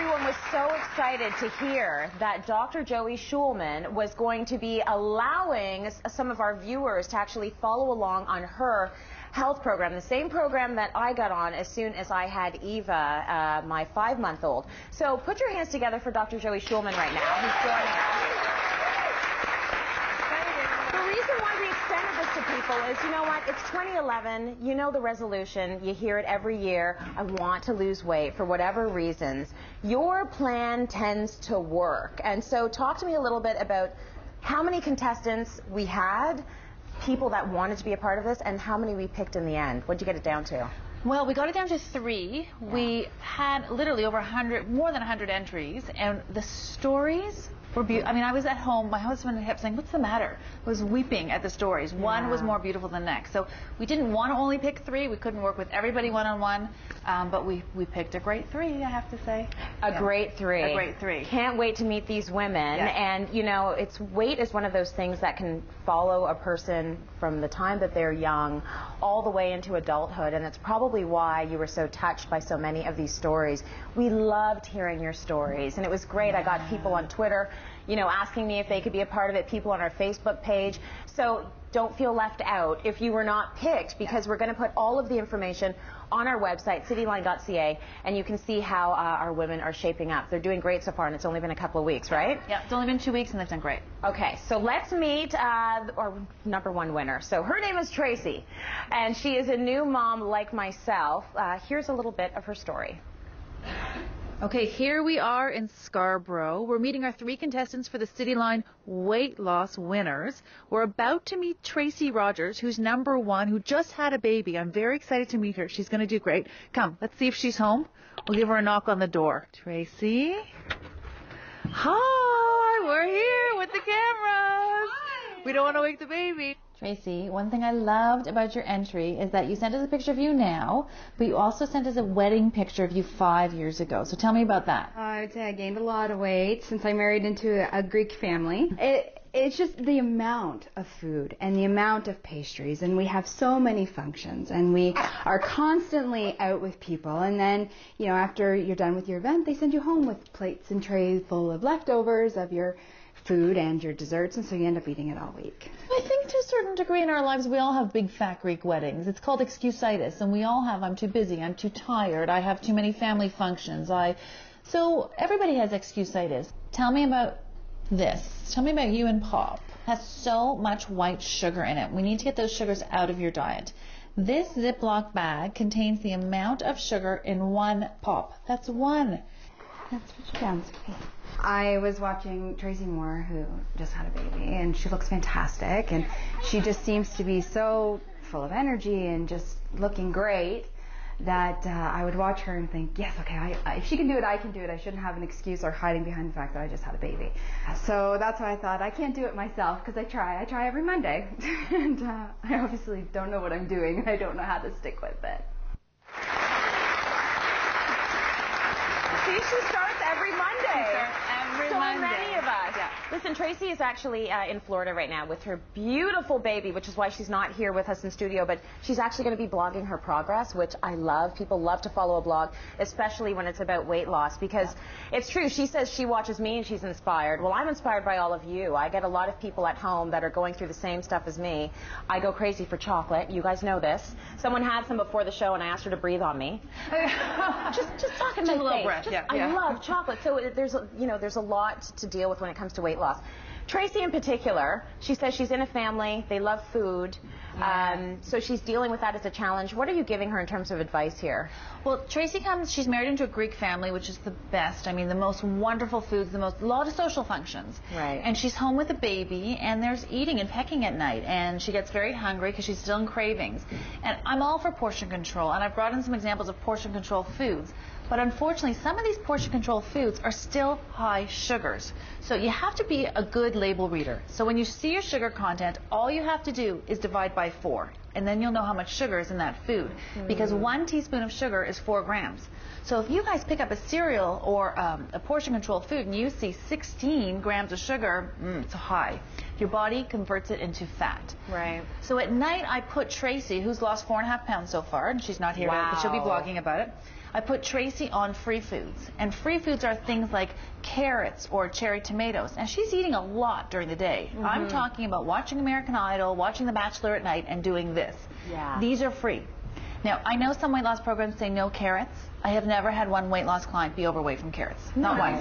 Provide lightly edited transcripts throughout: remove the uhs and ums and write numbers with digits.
everyone was so excited to hear that Dr. Joey Shulman was going to be allowing some of our viewers to actually follow along on her health program, the same program that I got on as soon as I had Eva, my 5-month-old. So put your hands together for Dr. Joey Shulman right now, who's joining us. The reason why we extended this to people is, you know what, it's 2011, you know the resolution, you hear it every year, I want to lose weight for whatever reasons. Your plan tends to work, and so talk to me a little bit about how many contestants we had, people that wanted to be a part of this, and how many we picked in the end. What did you get it down to? Well, we got it down to 3. Yeah. We had literally over 100, more than 100 entries, and the stories were beautiful. I mean, I was at home, my husband kept saying, what's the matter? I was weeping at the stories. Yeah. One was more beautiful than the next. So we didn't want to only pick 3. We couldn't work with everybody one-on-one, but we picked a great 3, I have to say. A great 3. A great 3. Can't wait to meet these women. Yeah. And, you know, weight is one of those things that can follow a person from the time that they're young all the way into adulthood, and it's probably why you were so touched by so many of these stories. We loved hearing your stories, and it was great. I got people on Twitter, you know, asking me if they could be a part of it, people on our Facebook page. So don't feel left out if you were not picked, because we're going to put all of the information on our website, cityline.ca, and you can see how our women are shaping up. They're doing great so far, and it's only been a couple of weeks, right? Yeah, it's only been 2 weeks, and they've done great. Okay, so let's meet our #1 winner. So her name is Tracy, and she is a new mom like myself. Here's a little bit of her story. Okay, here we are in Scarborough. We're meeting our 3 contestants for the Cityline weight loss winners. We're about to meet Tracy Rogers, who's #1, who just had a baby. I'm very excited to meet her. She's going to do great. Come, let's see if she's home. We'll give her a knock on the door. Tracy? Hi, we're here with the cameras. Hi. We don't want to wake the baby. Tracy, one thing I loved about your entry is that you sent us a picture of you now, but you also sent us a wedding picture of you 5 years ago. So tell me about that. I'd say I gained a lot of weight since I married into a Greek family. It's just the amount of food and the amount of pastries, and we have so many functions, and we are constantly out with people, and then, you know, after you're done with your event, they send you home with plates and trays full of leftovers of your food and your desserts, and so you end up eating it all week. I think to a certain degree in our lives we all have big fat Greek weddings. It's called excusitis, and we all have, I'm too busy, I'm too tired, I have too many family functions. So everybody has excusitis. Tell me about this. Tell me about you and Pop. It has so much white sugar in it. We need to get those sugars out of your diet. This Ziploc bag contains the amount of sugar in 1 Pop. That's 1. That's what she sounds like. I was watching Tracy Moore, who just had a baby, and she looks fantastic, and she just seems to be so full of energy and just looking great that I would watch her and think, yes, okay, if she can do it, I can do it. I shouldn't have an excuse or hiding behind the fact that I just had a baby. So that's why I thought I can't do it myself, because I try every Monday, and I obviously don't know what I'm doing, and I don't know how to stick with it. See, she starts every Monday. So many of us. Yeah. Listen, Tracy is actually in Florida right now with her beautiful baby, which is why she's not here with us in studio, but she's actually going to be blogging her progress, which I love. People love to follow a blog, especially when it's about weight loss, because it's true. She says she watches me and she's inspired. Well, I'm inspired by all of you. I get a lot of people at home that are going through the same stuff as me. I go crazy for chocolate. You guys know this. Someone had some before the show and I asked her to breathe on me. just talking to my face. I love chocolate. So there's a lot to deal with when it comes to weight loss. Tracy in particular, she says she's in a family, they love food, so she's dealing with that as a challenge. What are you giving her in terms of advice here? Well, Tracy she's married into a Greek family, which is the best. I mean, the most wonderful foods, a lot of social functions. Right. And she's home with a baby, and there's eating and pecking at night, and she gets very hungry because she's still in cravings. And I'm all for portion control, and I've brought in some examples of portion control foods. But unfortunately, some of these portion control foods are still high sugars. So you have to be a good label reader. So when you see your sugar content, all you have to do is divide by 4. And then you'll know how much sugar is in that food. Because 1 teaspoon of sugar is 4 grams. So if you guys pick up a cereal or a portion control food and you see 16 grams of sugar, it's high. If your body converts it into fat. Right. So at night, I put Tracy, who's lost 4.5 pounds so far, and she's not here, but she'll be blogging about it. I put Tracy on free foods. And free foods are things like carrots or cherry tomatoes. And she's eating a lot during the day. I'm talking about watching American Idol, watching The Bachelor at night, and doing this. Yeah. These are free. Now, I know some weight loss programs say no carrots. I have never had one weight loss client be overweight from carrots. Not once.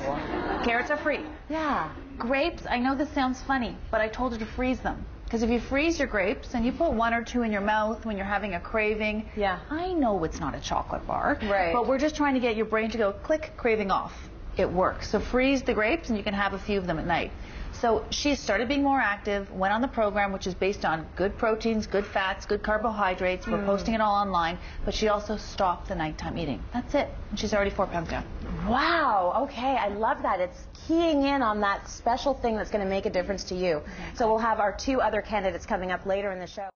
Carrots are free. Yeah. Grapes, I know this sounds funny, but I told her to freeze them. Because if you freeze your grapes and you put 1 or 2 in your mouth when you're having a craving, I know it's not a chocolate bar, but we're just trying to get your brain to go, click, craving off. It works. So freeze the grapes and you can have a few of them at night. So she started being more active, went on the program, which is based on good proteins, good fats, good carbohydrates. We're posting it all online, but she also stopped the nighttime eating. That's it. And she's already 4 pounds down. Wow. Okay. I love that. It's keying in on that special thing that's going to make a difference to you. So we'll have our 2 other candidates coming up later in the show.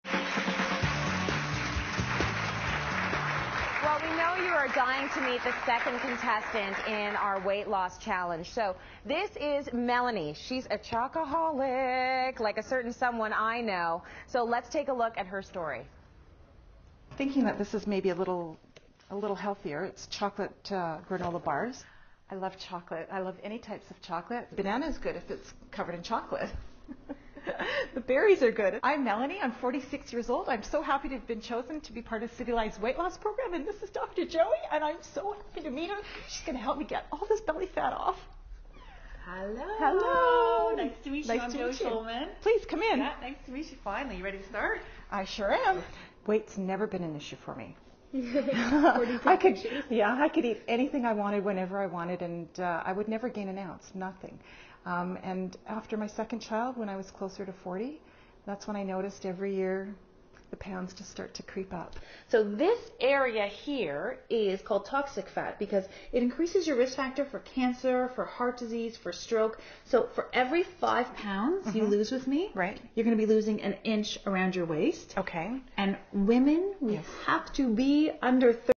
Well, we know you are dying to meet the second contestant in our weight loss challenge. So this is Melanie. She's a chocoholic, like a certain someone I know. So let's take a look at her story. Thinking that this is maybe a little healthier. It's chocolate granola bars. I love chocolate. I love any types of chocolate. Banana is good if it's covered in chocolate. The berries are good. I'm Melanie. I'm 46 years old. I'm so happy to have been chosen to be part of Cityline's weight loss program, and this is Dr. Joey, and I'm so happy to meet her. She's going to help me get all this belly fat off. Hello. Hello. Nice to meet you. I'm Joey Shulman. Please come in. Yeah, nice to meet you. Finally, you ready to start? I sure am. Weight's never been an issue for me. I could eat anything I wanted whenever I wanted, and I would never gain an ounce, nothing. And after my second child, when I was closer to 40, that's when I noticed every year the pounds just start to creep up. So this area here is called toxic fat because it increases your risk factor for cancer, for heart disease, for stroke. So for every 5 pounds you lose with me, you're going to be losing an inch around your waist. Okay. And women, we have to be under 30.